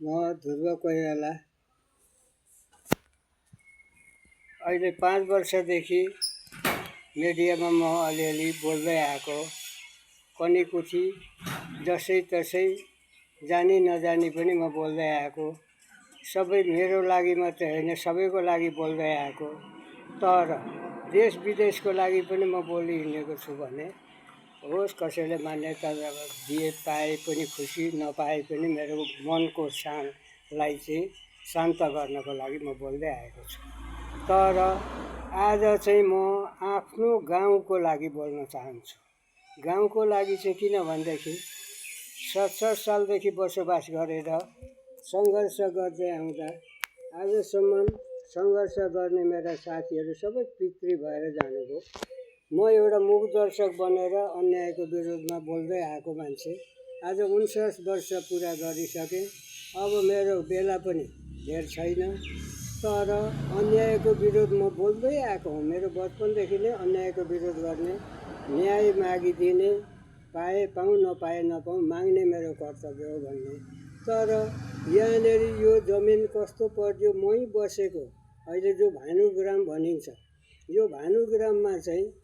म ध्रुव कोइराला अहिले 5 वर्षदेखि मिडियामा म अलिअलि बोल्दै आएको। कनीकुथी जसै तसै जानी नजानी पनि म बोल्दै आएको। सबै मेरो लागि मात्रै होइन, सबैको लागि बोल्दै आएको। तर देश विदेशको लागि पनि म बोलिहिँडेको छु भने होस्, कसैले मान्यता दिए पाए पनि खुसी, नपाए पनि मेरो मनको शान्तलाई चाहिँ शान्त गर्नको लागि म बोल्दै आएको छु। तर आज चाहिँ म आफ्नो गाउँको लागि बोल्न चाहन्छु। गाउँको लागि चाहिँ किन भनेदेखि 70 सालदेखि बसोबास गरेर सङ्घर्ष गर्दै आउँदा आजसम्म सङ्घर्ष गर्ने मेरा साथीहरू सबै पितृ भएर जानुभयो। म एउटा मुख दर्शक बनेर अन्यायको विरोधमा बोल्दै आएको मान्छे। आज 49 वर्ष पुरा गरिसकेँ। अब मेरो बेला पनि धेर छैन, तर अन्यायको विरोध म बोल्दै आएको हुँ। मेरो बचपनदेखि नै अन्यायको विरोध गर्ने, न्याय मागिदिने, पाए पाऊँ नपाए नपाऊँ माग्ने मेरो कर्तव्य हो भन्ने। तर यहाँनिर यो जमिन कस्तो पर्यो, मै बसेको अहिले जो भानुग्राम भनिन्छ, यो भानुग्राममा चाहिँ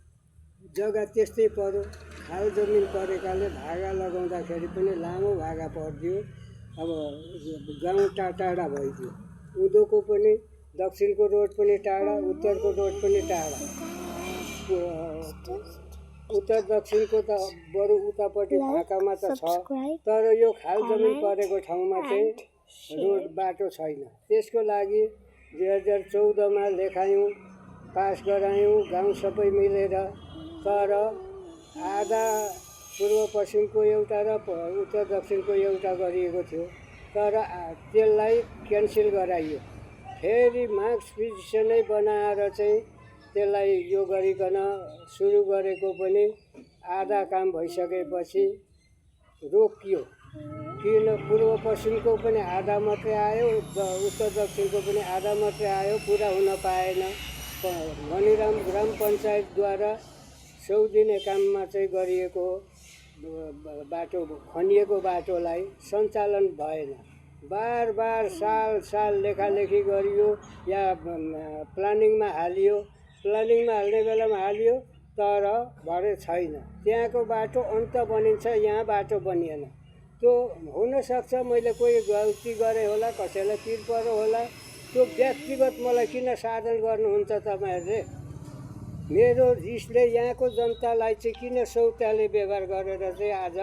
जग्गा त्यस्तै पर्यो। खाल जमिन परेकाले भागा लगाउँदाखेरि पनि लामो भागा परिदियो। अब गाउँ टाढा भइदियो। उँधोको पनि दक्षिणको रोड पनि टाढा, उत्तरको रोड पनि टाढा। उत्तर दक्षिणको त बरु उतापट्टि फाँकामा त छ, तर यो खाल जमिन परेको ठाउँमा चाहिँ रोड बाटो छैन। त्यसको लागि 2014मा लेखायौँ, पास गरायौँ गाउँ सबै मिलेर। तर आधा पूर्व पश्चिमको एउटा र उत्तर दक्षिणको एउटा गरिएको थियो, तर त्यसलाई क्यान्सल गराइयो। फेरि मार्क्स पिटिसनै बनाएर चाहिँ त्यसलाई यो गरिकन सुरु गरेको पनि आधा काम भइसकेपछि रोकियो। किन पूर्व पश्चिमको पनि आधा मात्रै आयो, उत्तर दक्षिणको पनि आधा मात्रै आयो, पुरा हुन पाएन। मनिराम ग्राम पञ्चायतद्वारा 100 दिने काममा चाहिँ गरिएको बाटो, खनिएको बाटोलाई सञ्चालन भएन। बार साल लेखालेखी गरियो या प्लानिङमा हालियो। प्लानिङमा हाल्ने बेलामा हालियो, तर भरे छैन। त्यहाँको बाटो अन्त बनिन्छ, यहाँ बाटो बनिएन। त्यो हुनसक्छ मैले कोही गल्ती गरेँ होला, कसैलाई पिर पऱ्यो होला। त्यो व्यक्तिगत मलाई किन साधन गर्नुहुन्छ तपाईँहरूले? मेरो रिसले यहाँको जनतालाई चाहिँ किन सौत्याले व्यवहार गरेर चाहिँ आज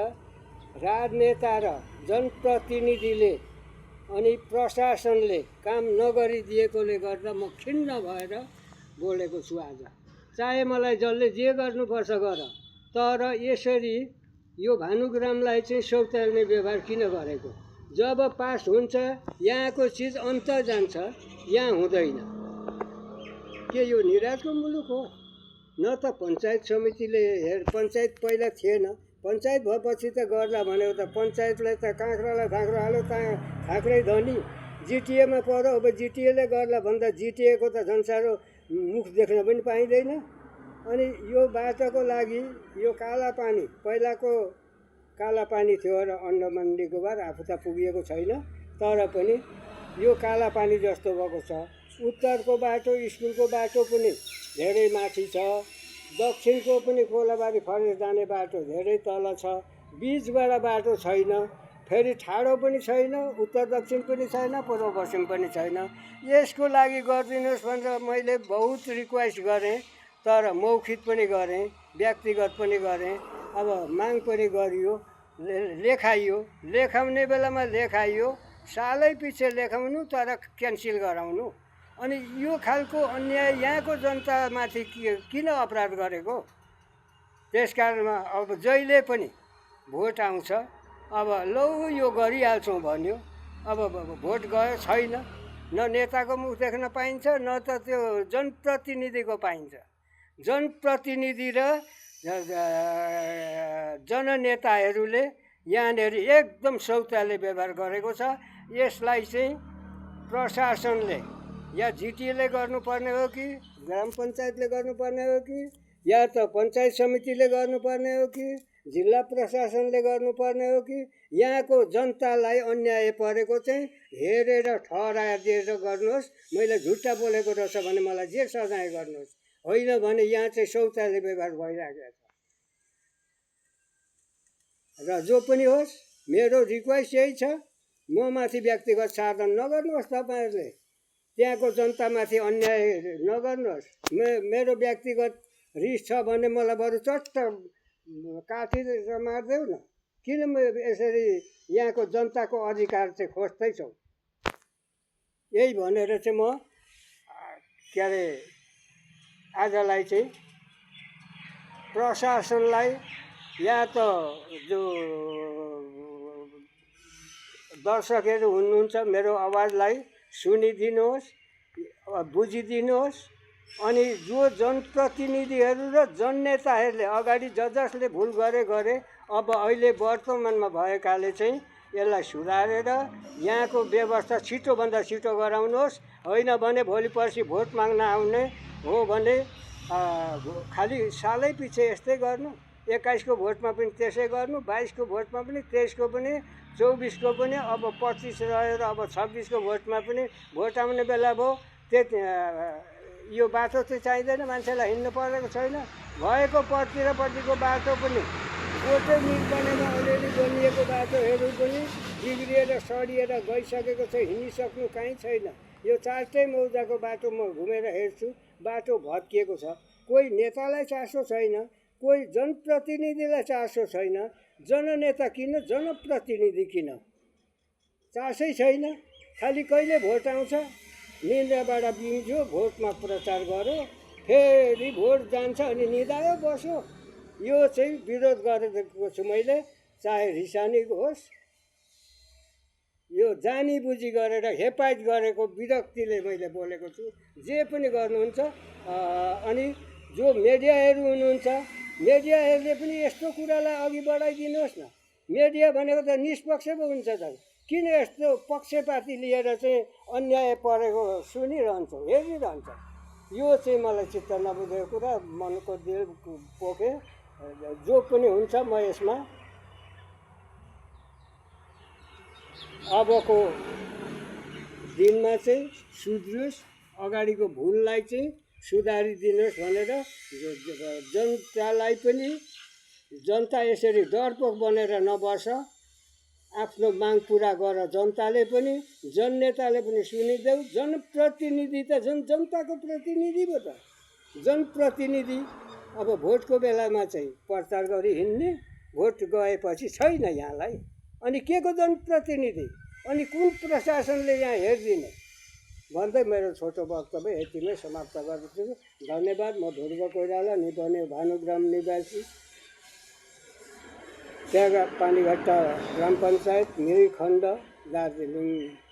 राजनेता र जनप्रतिनिधिले अनि प्रशासनले काम नगरिदिएकोले गर्दा म खिन्न भएर बोलेको छु आज। चाहे मलाई जसले जे गर्नुपर्छ गर, तर यसरी यो भानुग्रामलाई चाहिँ सौत्याल्ने व्यवहार किन गरेको? जब पास हुन्छ यहाँको चिज अन्त जान्छ, यहाँ हुँदैन। के यो निराजको मुलुक हो? न त पञ्चायत समितिले पञ्चायत पहिला थिएन, पञ्चायत भएपछि त गर्ला भनेको त पञ्चायतलाई त काँक्रालाई काँक्रो हाल्यो, काँक्रै धनी। जिटिएमा पऱ्यो, अब जिटिएले गर्ला भन्दा जिटिएको त झन् साह्रो मुख देख्न पनि पाइँदैन। अनि यो बाटोको लागि यो काला पानी, पहिलाको काला पानी थियो र अन्डमान निकोबार, आफू त पुगिएको छैन, तर पनि यो काला पानी जस्तो भएको छ। उत्तरको बाटो, स्कुलको बाटो पनि धेरै माथि छ। दक्षिणको पनि कोलाबारी फरेस्ट जाने बाटो धेरै तल छ। बिचबाट बाटो छैन। फेरि ठाडो पनि छैन, उत्तर दक्षिण पनि छैन, पूर्व पश्चिम पनि छैन। यसको लागि गरिदिनुहोस् भनेर मैले बहुत रिक्वेस्ट गरेँ, तर मौखिक पनि गरेँ, व्यक्तिगत पनि गरेँ। अब माग पनि गरियो, लेखाइयो। लेखाउने बेलामा लेखाइयो, सालै पछि लेखाउनु तर क्यान्सल गराउनु। अनि यो खालको अन्याय यहाँको जनतामाथि किन अपराध गरेको? त्यसकारण अब जहिले पनि भोट आउँछ, अब लौ यो गरिहाल्छौँ भन्यो। अब भोट गयो, छैन। न नेताको मुख देख्न पाइन्छ, न त त्यो जनप्रतिनिधिको पाइन्छ। जनप्रतिनिधि र जननेताहरूले यहाँनिर एकदम सौत्याले व्यवहार गरेको छ। यसलाई चाहिँ प्रशासनले या जिटिएले गर्नुपर्ने हो कि ग्राम पञ्चायतले गर्नुपर्ने हो कि या त पञ्चायत समितिले गर्नुपर्ने हो कि जिल्ला प्रशासनले गर्नुपर्ने हो कि यहाँको जनतालाई अन्याय परेको चाहिँ हेरेर ठहराएर दिएर गर्नुहोस्। मैले झुट्टा बोलेको रहेछ भने मलाई जे सजाय गर्नुहोस्, होइन भने यहाँ चाहिँ शौचालय व्यवहार भइरहेको छ। र जो पनि होस्, मेरो रिक्वेस्ट यही छ, म माथि व्यक्तिगत साधन नगर्नुहोस्। तपाईँहरूले त्यहाँको जनतामाथि अन्याय नगर्नुहोस्। मेरो व्यक्तिगत रिस छ भने मलाई बरु चट्ट काटेर मारिदेऊ न। किन यसरी यहाँको जनताको अधिकार चाहिँ खोज्दैछौ? यही भनेर चाहिँ म के अरे आजलाई चाहिँ प्रशासनलाई या त जो दर्शकहरू हुनुहुन्छ मेरो आवाजलाई सुनिदिनुहोस्, बुझिदिनुहोस्। अनि जो जनप्रतिनिधिहरू र जननेताहरूले अगाडि जसले भुल गरे अब अहिले वर्तमानमा भएकाले चाहिँ यसलाई सुधारेर यहाँको व्यवस्था छिटोभन्दा छिटो गराउनुहोस्। होइन भने भोलि पर्सि भोट माग्न आउने हो भने खालि सालै पछि यस्तै गर्नु। 21 को भोटमा पनि त्यसै गर्नु, 22 को भोटमा पनि, 23 को पनि, 24 को पनि, अब 25 रहेर अब 26 को भोटमा पनि भोट आउने बेला भयो। यो बाटो चाहिँ चाहिँदैन, मान्छेलाई हिँड्नु परेको छैन। भएको पट्टिको बाटो पनि गोटै निर्माणमा अलिअलि बनिएको बाटोहरू पनि बिग्रिएर सडिएर गइसकेको छ, हिँडिसक्नु कहीँ छैन। यो चारटै मौजाको बाटो म घुमेर हेर्छु, बाटो भत्किएको छ। कोही नेतालाई चासो छैन, कोही जनप्रतिनिधिलाई चासो छैन। जननेता किन, जनप्रतिनिधि किन, चासै छैन। खालि कहिले भोट आउँछ निन्द्राबाट बिउज्यो, भोटमा प्रचार गर्यो, फेरि भोट जान्छ अनि निदायो बस्यो। यो चाहिँ विरोध गरेको छु मैले, चाहे रिसानीको होस्। यो जानी बुझी गरेर हेपाइट गरेको विरक्तिले मैले बोलेको छु। जे पनि गर्नुहुन्छ। अनि जो मिडियाहरू हुनुहुन्छ, मिडियाहरूले पनि यस्तो कुरालाई अघि बढाइदिनुहोस् न। मिडिया भनेको त निष्पक्ष पो हुन्छ त, किन यस्तो पक्षपाती लिएर चाहिँ अन्याय परेको सुनिरहन्छ, हेरिरहन्छ। यो चाहिँ मलाई चित्त नबुझेको कुरा, मनको दिल पोखे। जो पनि हुन्छ म यसमा अबको दिनमा चाहिँ सुध्रियोस्, अगाडिको भुललाई चाहिँ सुधारिदिनुहोस् भनेर जनतालाई पनि, जनता यसरी डरपोक बनेर नबस, आफ्नो माग पुरा गर। जनताले पनि, जननेताले पनि सुनिदेऊ। जनप्रतिनिधि त जनताको प्रतिनिधि पो त। जनप्रतिनिधि अब भोटको बेलामा चाहिँ प्रचार गरी हिँड्ने, भोट गएपछि छैन यहाँलाई। अनि के को जनप्रतिनिधि, अनि कुन प्रशासनले यहाँ हेरिदिने भन्दै मेरो छोटो वक्तव्य यतिमै समाप्त गर्दछु। धन्यवाद। म ध्रुव कोइराला, निपने भानुग्राम निवासी, त्यागा पानीघट्टा ग्राम पञ्चायत, मिरिक खण्ड, दार्जिलिङ।